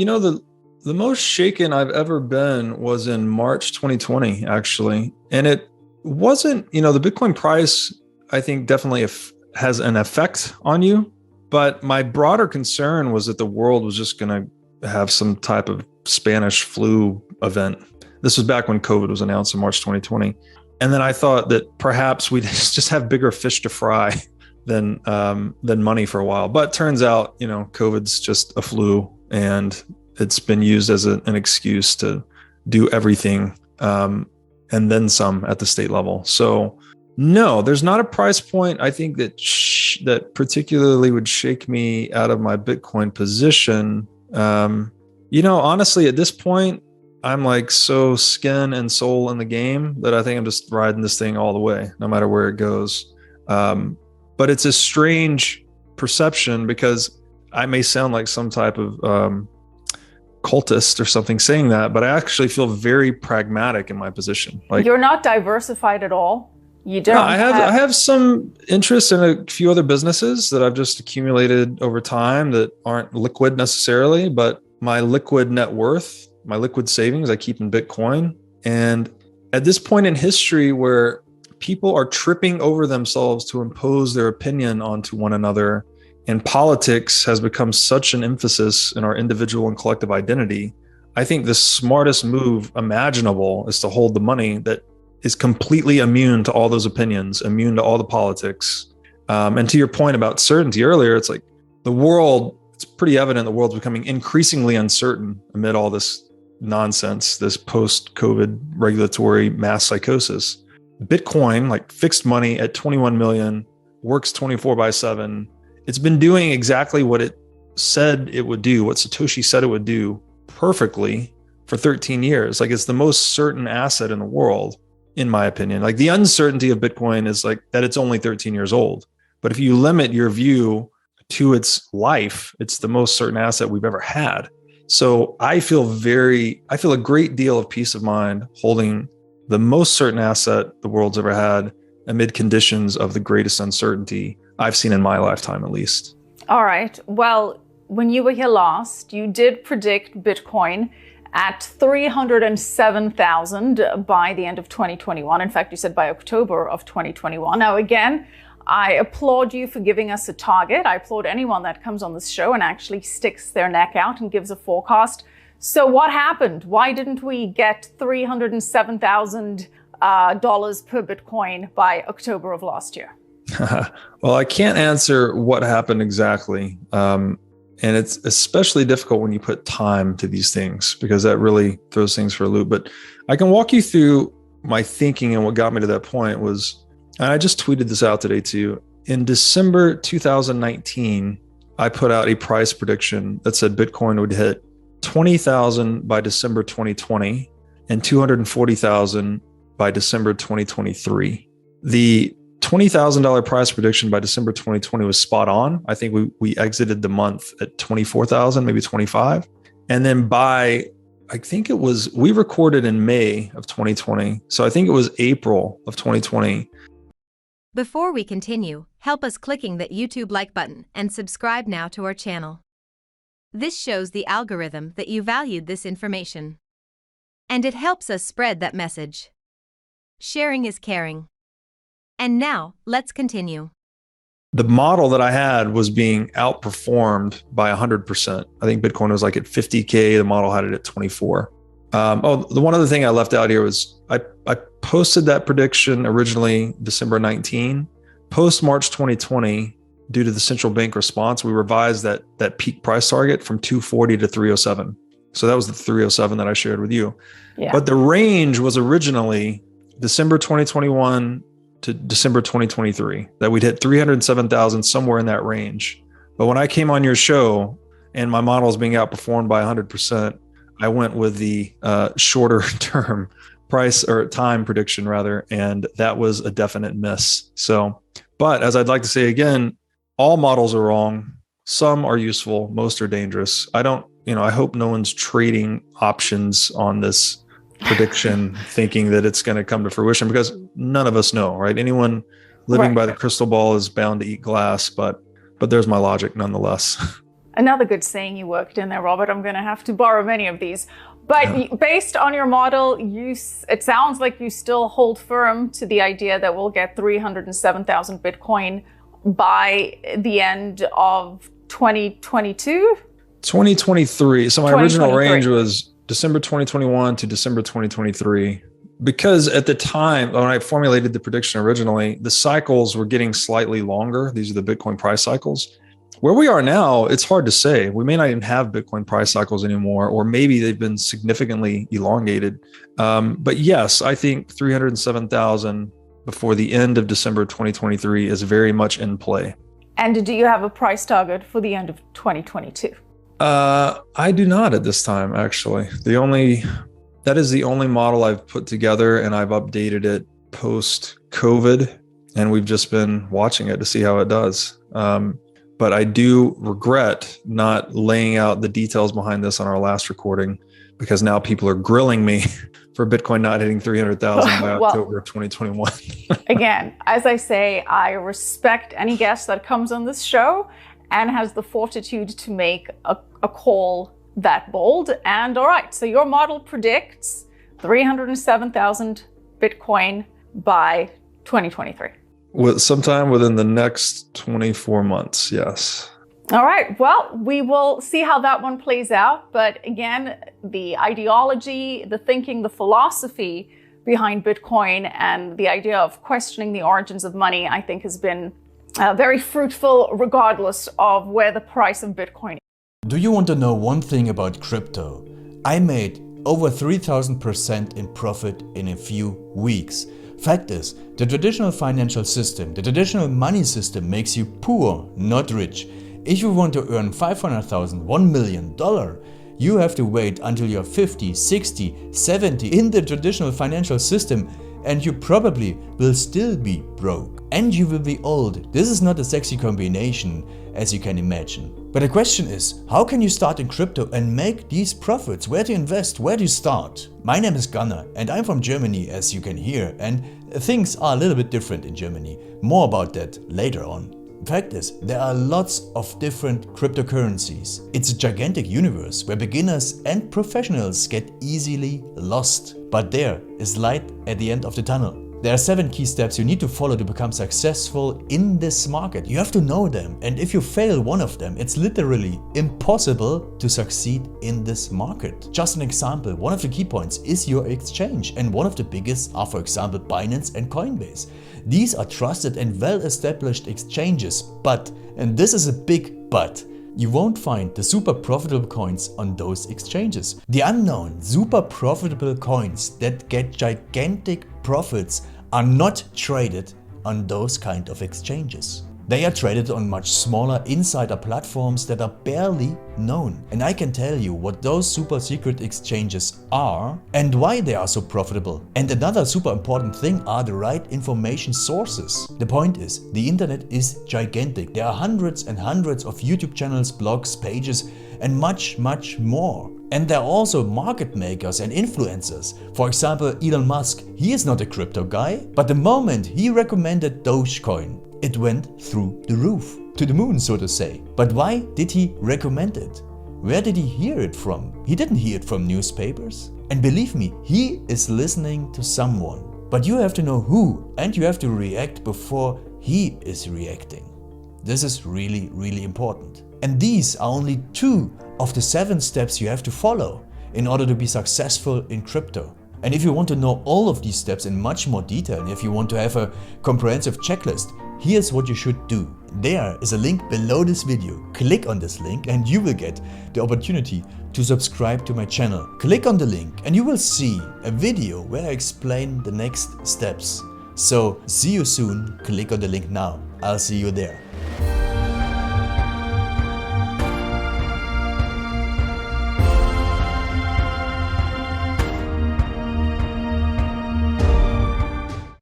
the most shaken I've ever been was in March 2020, actually. And it wasn't, the Bitcoin price, I think definitely has an effect on you. But my broader concern was that the world was just going to have some type of Spanish flu event. This was back when COVID was announced in March 2020. And then I thought that perhaps we'd just have bigger fish to fry than money for a while. But turns out, COVID's just a flu, and it's been used as an excuse to do everything and then some at the state level. So no, there's not a price point I think that particularly would shake me out of my Bitcoin position. Honestly, at this point, I'm like so skin and soul in the game that I think I'm just riding this thing all the way, no matter where it goes. But it's a strange perception because I may sound like some type of cultist or something saying that, but I actually feel very pragmatic in my position. Like, you're not diversified at all. You don't. No, I have some interest in a few other businesses that I've just accumulated over time that aren't liquid necessarily, but my liquid net worth, my liquid savings, I keep in Bitcoin. And at this point in history where people are tripping over themselves to impose their opinion onto one another, and politics has become such an emphasis in our individual and collective identity, I think the smartest move imaginable is to hold the money that is completely immune to all those opinions, immune to all the politics. And to your point about certainty earlier, it's like it's pretty evident the world's becoming increasingly uncertain amid all this nonsense, this post-COVID regulatory mass psychosis. Bitcoin, like fixed money at 21 million, works 24/7. It's been doing exactly what it said it would do, what Satoshi said it would do perfectly for 13 years. Like, it's the most certain asset in the world, in my opinion. Like, the uncertainty of Bitcoin is like that it's only 13 years old. But if you limit your view to its life, it's the most certain asset we've ever had. So I feel a great deal of peace of mind holding the most certain asset the world's ever had amid conditions of the greatest uncertainty I've seen in my lifetime, at least. All right. Well, when you were here last, you did predict Bitcoin at 307,000 by the end of 2021. In fact, you said by October of 2021. Now, again, I applaud you for giving us a target. I applaud anyone that comes on this show and actually sticks their neck out and gives a forecast. So what happened? Why didn't we get $307,000 per Bitcoin by October of last year? Well, I can't answer what happened exactly. And it's especially difficult when you put time to these things, because that really throws things for a loop. But I can walk you through my thinking, and what got me to that point was, and I just tweeted this out today too. In December 2019, I put out a price prediction that said Bitcoin would hit 20,000 by December 2020 and 240,000 by December 2023. The $20,000 price prediction by December 2020 was spot on. I think we exited the month at 24,000, maybe 25. And then we recorded in May of 2020. So I think it was April of 2020. Before we continue, help us clicking that YouTube like button and subscribe now to our channel. This shows the algorithm that you valued this information. And it helps us spread that message. Sharing is caring. And now, let's continue. The model that I had was being outperformed by 100%. I think Bitcoin was like at 50K. The model had it at 24. The one other thing I left out here was I posted that prediction originally December 19. Post March 2020, due to the central bank response, we revised that peak price target from 240 to 307. So that was the 307 that I shared with you. Yeah. But the range was originally December 2021 to December 2023, that we'd hit 307,000, somewhere in that range. But when I came on your show and my model is being outperformed by 100%, I went with the shorter term price, or time prediction rather, and that was a definite miss. So, but as I'd like to say again, all models are wrong. Some are useful, most are dangerous. I hope no one's trading options on this prediction thinking that it's going to come to fruition, because none of us know, right? Anyone living by the crystal ball is bound to eat glass, but there's my logic nonetheless. Another good saying you worked in there, Robert. I'm going to have to borrow many of these. But based on your model, it sounds like you still hold firm to the idea that we'll get 307,000 Bitcoin by the end of 2022? 2023. So my original range was December 2021 to December 2023. Because at the time when I formulated the prediction originally, the cycles were getting slightly longer. These are the Bitcoin price cycles. Where we are now, it's hard to say. We may not even have Bitcoin price cycles anymore, or maybe they've been significantly elongated. But yes, I think 307,000 before the end of December 2023 is very much in play. And do you have a price target for the end of 2022? I do not at this time, actually. That is the only model I've put together, and I've updated it post-COVID, and we've just been watching it to see how it does. But I do regret not laying out the details behind this on our last recording, because now people are grilling me for Bitcoin not hitting 300,000 by October of 2021. Again, as I say, I respect any guest that comes on this show and has the fortitude to make a call that bold. And all right, so your model predicts 307,000 Bitcoin by 2023. Sometime within the next 24 months, yes. All right, well, we will see how that one plays out. But again, the ideology, the thinking, the philosophy behind Bitcoin and the idea of questioning the origins of money, I think has been very fruitful regardless of where the price of Bitcoin is. Do you want to know one thing about crypto? I made over 3,000% in profit in a few weeks. Fact is, the traditional financial system, the traditional money system makes you poor, not rich. If you want to earn 500,000, $1 million, you have to wait until you're 50, 60, 70 in the traditional financial system, and you probably will still be broke. And you will be old. This is not a sexy combination, as you can imagine. But the question is, how can you start in crypto and make these profits? Where to invest? Where to start? My name is Gunnar and I'm from Germany, as you can hear, and things are a little bit different in Germany. More about that later on. Fact is, there are lots of different cryptocurrencies. It's a gigantic universe where beginners and professionals get easily lost. But there is light at the end of the tunnel. There are 7 key steps you need to follow to become successful in this market. You have to know them, and if you fail one of them, it's literally impossible to succeed in this market. Just an example, one of the key points is your exchange, and one of the biggest are, for example, Binance and Coinbase. These are trusted and well-established exchanges, but, and this is a big but, you won't find the super profitable coins on those exchanges. The unknown super profitable coins that get gigantic profits are not traded on those kind of exchanges. They are traded on much smaller insider platforms that are barely known. And I can tell you what those super secret exchanges are and why they are so profitable. And another super important thing are the right information sources. The point is, the internet is gigantic. There are hundreds and hundreds of YouTube channels, blogs, pages, and much, much more. And there are also market makers and influencers. For example, Elon Musk, he is not a crypto guy, but the moment he recommended Dogecoin, it went through the roof, to the moon, so to say. But why did he recommend it? Where did he hear it from? He didn't hear it from newspapers. And believe me, he is listening to someone. But you have to know who, and you have to react before he is reacting. This is really, really important. And these are only 2 of the 7 steps you have to follow in order to be successful in crypto. And if you want to know all of these steps in much more detail, and if you want to have a comprehensive checklist, here's what you should do. There is a link below this video. Click on this link and you will get the opportunity to subscribe to my channel. Click on the link and you will see a video where I explain the next steps. So see you soon. Click on the link now. I'll see you there.